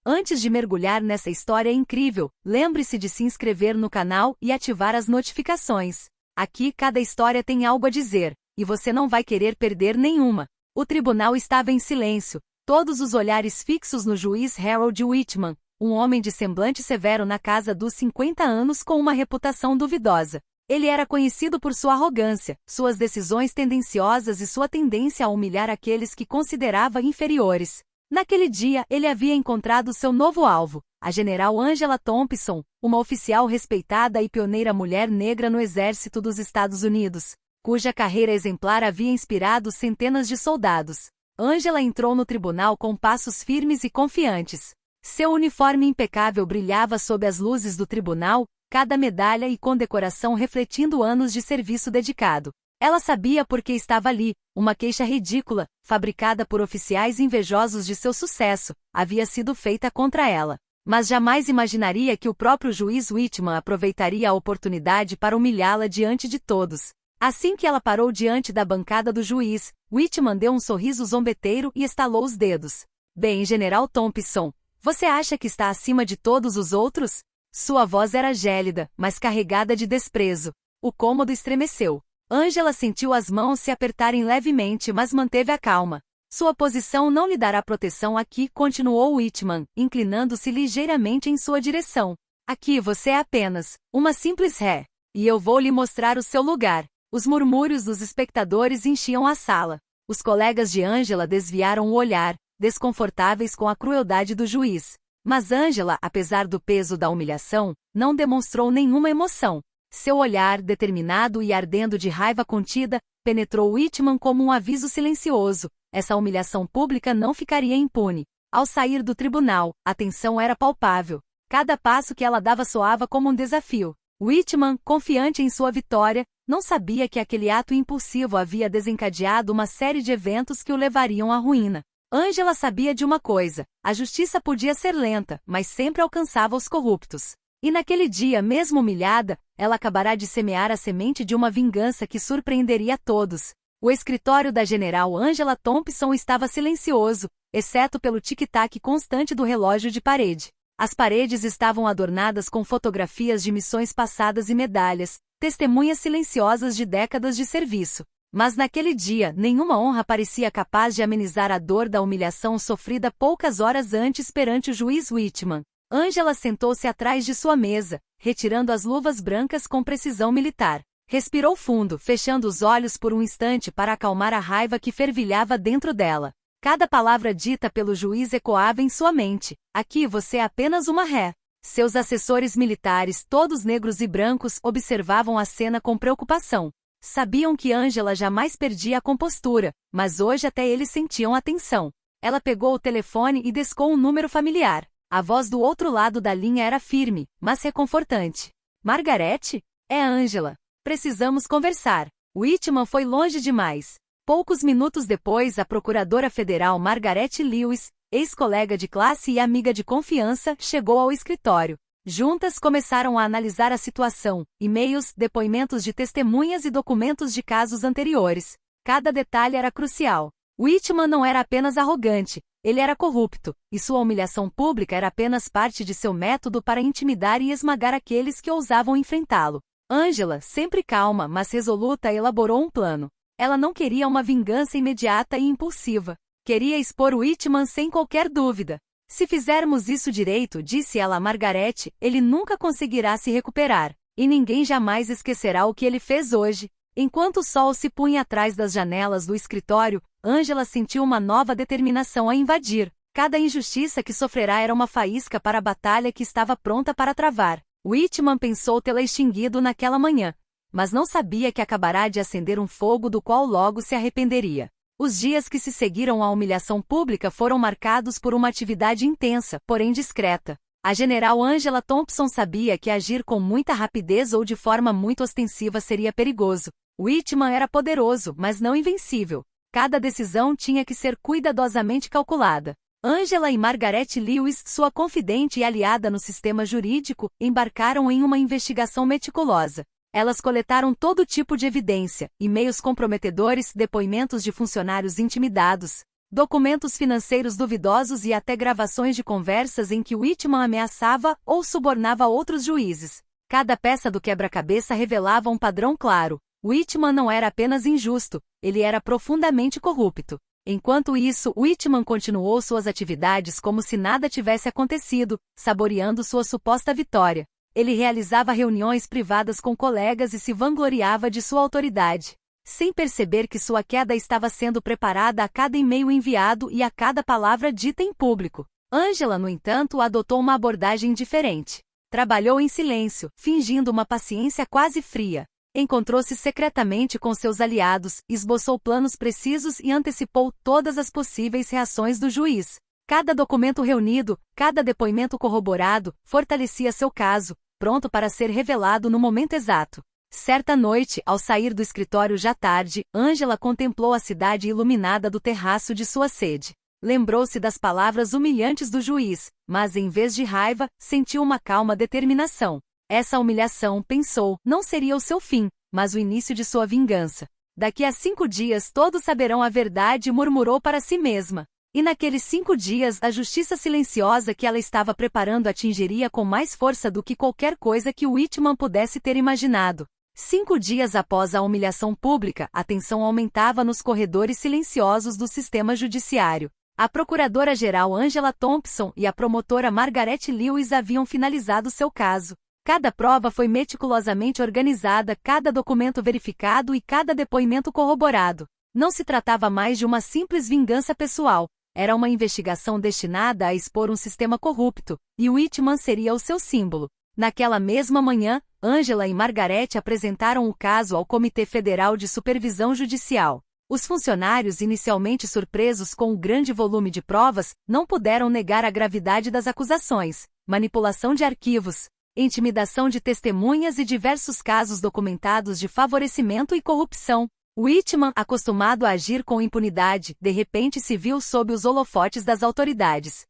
Antes de mergulhar nessa história incrível, lembre-se de se inscrever no canal e ativar as notificações. Aqui cada história tem algo a dizer, e você não vai querer perder nenhuma. O tribunal estava em silêncio, todos os olhares fixos no juiz Harold Whitman, um homem de semblante severo na casa dos 50 anos com uma reputação duvidosa. Ele era conhecido por sua arrogância, suas decisões tendenciosas e sua tendência a humilhar aqueles que considerava inferiores. Naquele dia, ele havia encontrado seu novo alvo, a general Angela Thompson, uma oficial respeitada e pioneira mulher negra no exército dos Estados Unidos, cuja carreira exemplar havia inspirado centenas de soldados. Angela entrou no tribunal com passos firmes e confiantes. Seu uniforme impecável brilhava sob as luzes do tribunal, cada medalha e condecoração refletindo anos de serviço dedicado. Ela sabia por que estava ali, uma queixa ridícula, fabricada por oficiais invejosos de seu sucesso, havia sido feita contra ela. Mas jamais imaginaria que o próprio juiz Whitman aproveitaria a oportunidade para humilhá-la diante de todos. Assim que ela parou diante da bancada do juiz, Whitman deu um sorriso zombeteiro e estalou os dedos. Bem, General Thompson, você acha que está acima de todos os outros? Sua voz era gélida, mas carregada de desprezo. O cômodo estremeceu. Angela sentiu as mãos se apertarem levemente, mas manteve a calma. Sua posição não lhe dará proteção aqui, continuou Whitman, inclinando-se ligeiramente em sua direção. Aqui você é apenas uma simples ré, e eu vou lhe mostrar o seu lugar. Os murmúrios dos espectadores enchiam a sala. Os colegas de Angela desviaram o olhar, desconfortáveis com a crueldade do juiz. Mas Angela, apesar do peso da humilhação, não demonstrou nenhuma emoção. Seu olhar, determinado e ardendo de raiva contida, penetrou Whitman como um aviso silencioso. Essa humilhação pública não ficaria impune. Ao sair do tribunal, a tensão era palpável. Cada passo que ela dava soava como um desafio. Whitman, confiante em sua vitória, não sabia que aquele ato impulsivo havia desencadeado uma série de eventos que o levariam à ruína. Angela sabia de uma coisa: a justiça podia ser lenta, mas sempre alcançava os corruptos. E naquele dia, mesmo humilhada, ela acabará de semear a semente de uma vingança que surpreenderia a todos. O escritório da general Angela Thompson estava silencioso, exceto pelo tic-tac constante do relógio de parede. As paredes estavam adornadas com fotografias de missões passadas e medalhas, testemunhas silenciosas de décadas de serviço. Mas naquele dia, nenhuma honra parecia capaz de amenizar a dor da humilhação sofrida poucas horas antes perante o juiz Whitman. Angela sentou-se atrás de sua mesa, retirando as luvas brancas com precisão militar. Respirou fundo, fechando os olhos por um instante para acalmar a raiva que fervilhava dentro dela. Cada palavra dita pelo juiz ecoava em sua mente. Aqui você é apenas uma ré. Seus assessores militares, todos negros e brancos, observavam a cena com preocupação. Sabiam que Angela jamais perdia a compostura, mas hoje até eles sentiam a tensão. Ela pegou o telefone e discou um número familiar. A voz do outro lado da linha era firme, mas reconfortante. Margarete? É Angela. Precisamos conversar. Whitman foi longe demais. Poucos minutos depois, a procuradora federal Margarete Lewis, ex-colega de classe e amiga de confiança, chegou ao escritório. Juntas começaram a analisar a situação, e-mails, depoimentos de testemunhas e documentos de casos anteriores. Cada detalhe era crucial. Whitman não era apenas arrogante, ele era corrupto, e sua humilhação pública era apenas parte de seu método para intimidar e esmagar aqueles que ousavam enfrentá-lo. Angela, sempre calma, mas resoluta, elaborou um plano. Ela não queria uma vingança imediata e impulsiva. Queria expor Whitman sem qualquer dúvida. Se fizermos isso direito, disse ela a Margarete, ele nunca conseguirá se recuperar. E ninguém jamais esquecerá o que ele fez hoje. Enquanto o sol se punha atrás das janelas do escritório, Angela sentiu uma nova determinação a invadir. Cada injustiça que sofrerá era uma faísca para a batalha que estava pronta para travar. Whitman pensou tê-la extinguido naquela manhã, mas não sabia que acabará de acender um fogo do qual logo se arrependeria. Os dias que se seguiram à humilhação pública foram marcados por uma atividade intensa, porém discreta. A general Angela Thompson sabia que agir com muita rapidez ou de forma muito ostensiva seria perigoso. Whitman era poderoso, mas não invencível. Cada decisão tinha que ser cuidadosamente calculada. Angela e Margarete Lewis, sua confidente e aliada no sistema jurídico, embarcaram em uma investigação meticulosa. Elas coletaram todo tipo de evidência, e-mails comprometedores, depoimentos de funcionários intimidados, documentos financeiros duvidosos e até gravações de conversas em que Whitman ameaçava ou subornava outros juízes. Cada peça do quebra-cabeça revelava um padrão claro. Whitman não era apenas injusto, ele era profundamente corrupto. Enquanto isso, Whitman continuou suas atividades como se nada tivesse acontecido, saboreando sua suposta vitória. Ele realizava reuniões privadas com colegas e se vangloriava de sua autoridade, sem perceber que sua queda estava sendo preparada a cada e-mail enviado e a cada palavra dita em público. Angela, no entanto, adotou uma abordagem diferente. Trabalhou em silêncio, fingindo uma paciência quase fria. Encontrou-se secretamente com seus aliados, esboçou planos precisos e antecipou todas as possíveis reações do juiz. Cada documento reunido, cada depoimento corroborado, fortalecia seu caso, pronto para ser revelado no momento exato. Certa noite, ao sair do escritório já tarde, Angela contemplou a cidade iluminada do terraço de sua sede. Lembrou-se das palavras humilhantes do juiz, mas em vez de raiva, sentiu uma calma determinação. Essa humilhação, pensou, não seria o seu fim, mas o início de sua vingança. Daqui a 5 dias todos saberão a verdade, murmurou para si mesma. E naqueles 5 dias a justiça silenciosa que ela estava preparando atingiria com mais força do que qualquer coisa que Whitman pudesse ter imaginado. 5 dias após a humilhação pública, a tensão aumentava nos corredores silenciosos do sistema judiciário. A procuradora-geral Angela Thompson e a promotora Margaret Lewis haviam finalizado seu caso. Cada prova foi meticulosamente organizada, cada documento verificado e cada depoimento corroborado. Não se tratava mais de uma simples vingança pessoal. Era uma investigação destinada a expor um sistema corrupto, e Whitman seria o seu símbolo. Naquela mesma manhã, Angela e Margaret apresentaram o caso ao Comitê Federal de Supervisão Judicial. Os funcionários, inicialmente surpresos com o grande volume de provas, não puderam negar a gravidade das acusações: manipulação de arquivos, intimidação de testemunhas e diversos casos documentados de favorecimento e corrupção. Whitman, acostumado a agir com impunidade, de repente se viu sob os holofotes das autoridades.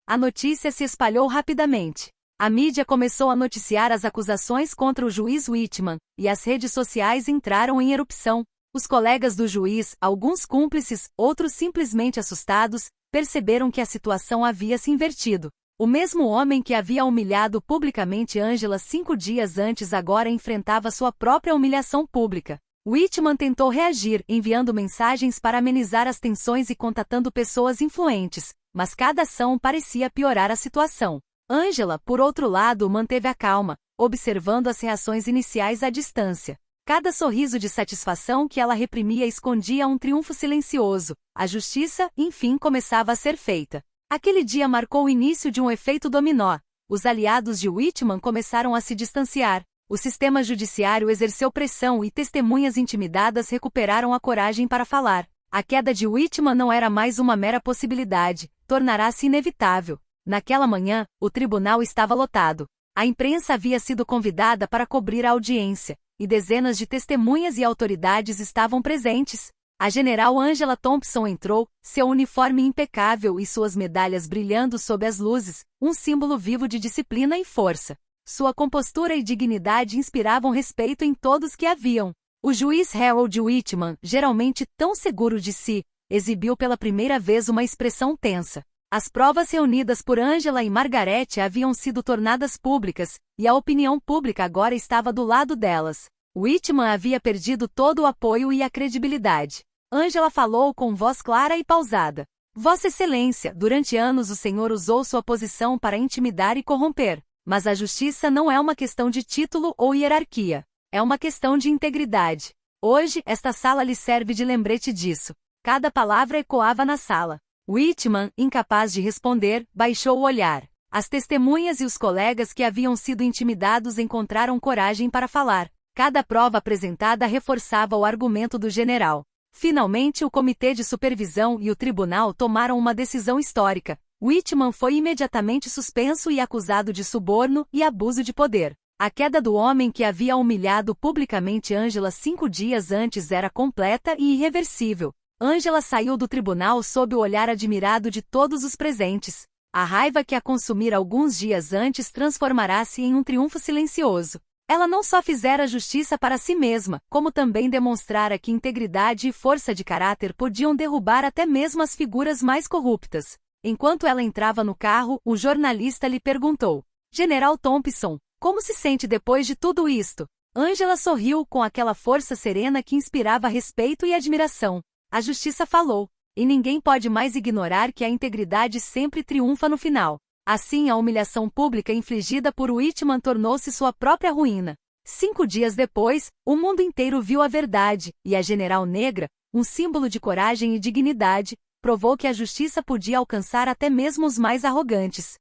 A notícia se espalhou rapidamente. A mídia começou a noticiar as acusações contra o juiz Whitman, e as redes sociais entraram em erupção. Os colegas do juiz, alguns cúmplices, outros simplesmente assustados, perceberam que a situação havia se invertido. O mesmo homem que havia humilhado publicamente Angela 5 dias antes agora enfrentava sua própria humilhação pública. Whitman tentou reagir, enviando mensagens para amenizar as tensões e contatando pessoas influentes, mas cada ação parecia piorar a situação. Angela, por outro lado, manteve a calma, observando as reações iniciais à distância. Cada sorriso de satisfação que ela reprimia escondia um triunfo silencioso. A justiça, enfim, começava a ser feita. Aquele dia marcou o início de um efeito dominó. Os aliados de Whitman começaram a se distanciar. O sistema judiciário exerceu pressão e testemunhas intimidadas recuperaram a coragem para falar. A queda de Whitman não era mais uma mera possibilidade, tornará-se inevitável. Naquela manhã, o tribunal estava lotado. A imprensa havia sido convidada para cobrir a audiência, e dezenas de testemunhas e autoridades estavam presentes. A general Angela Thompson entrou, seu uniforme impecável e suas medalhas brilhando sob as luzes, um símbolo vivo de disciplina e força. Sua compostura e dignidade inspiravam respeito em todos que a viam. O juiz Harold Whitman, geralmente tão seguro de si, exibiu pela primeira vez uma expressão tensa. As provas reunidas por Angela e Margaret haviam sido tornadas públicas, e a opinião pública agora estava do lado delas. Whitman havia perdido todo o apoio e a credibilidade. Angela falou com voz clara e pausada. Vossa Excelência, durante anos o senhor usou sua posição para intimidar e corromper. Mas a justiça não é uma questão de título ou hierarquia. É uma questão de integridade. Hoje, esta sala lhe serve de lembrete disso. Cada palavra ecoava na sala. Whitman, incapaz de responder, baixou o olhar. As testemunhas e os colegas que haviam sido intimidados encontraram coragem para falar. Cada prova apresentada reforçava o argumento do general. Finalmente, o Comitê de Supervisão e o Tribunal tomaram uma decisão histórica. Whitman foi imediatamente suspenso e acusado de suborno e abuso de poder. A queda do homem que havia humilhado publicamente Angela 5 dias antes era completa e irreversível. Angela saiu do tribunal sob o olhar admirado de todos os presentes. A raiva que a consumira alguns dias antes transformará-se em um triunfo silencioso. Ela não só fizera justiça para si mesma, como também demonstrara que integridade e força de caráter podiam derrubar até mesmo as figuras mais corruptas. Enquanto ela entrava no carro, o jornalista lhe perguntou: General Thompson, como se sente depois de tudo isto? Angela sorriu com aquela força serena que inspirava respeito e admiração. A justiça falou, e ninguém pode mais ignorar que a integridade sempre triunfa no final. Assim, a humilhação pública infligida por Whitman tornou-se sua própria ruína. 5 dias depois, o mundo inteiro viu a verdade, e a General Negra, um símbolo de coragem e dignidade, provou que a justiça podia alcançar até mesmo os mais arrogantes.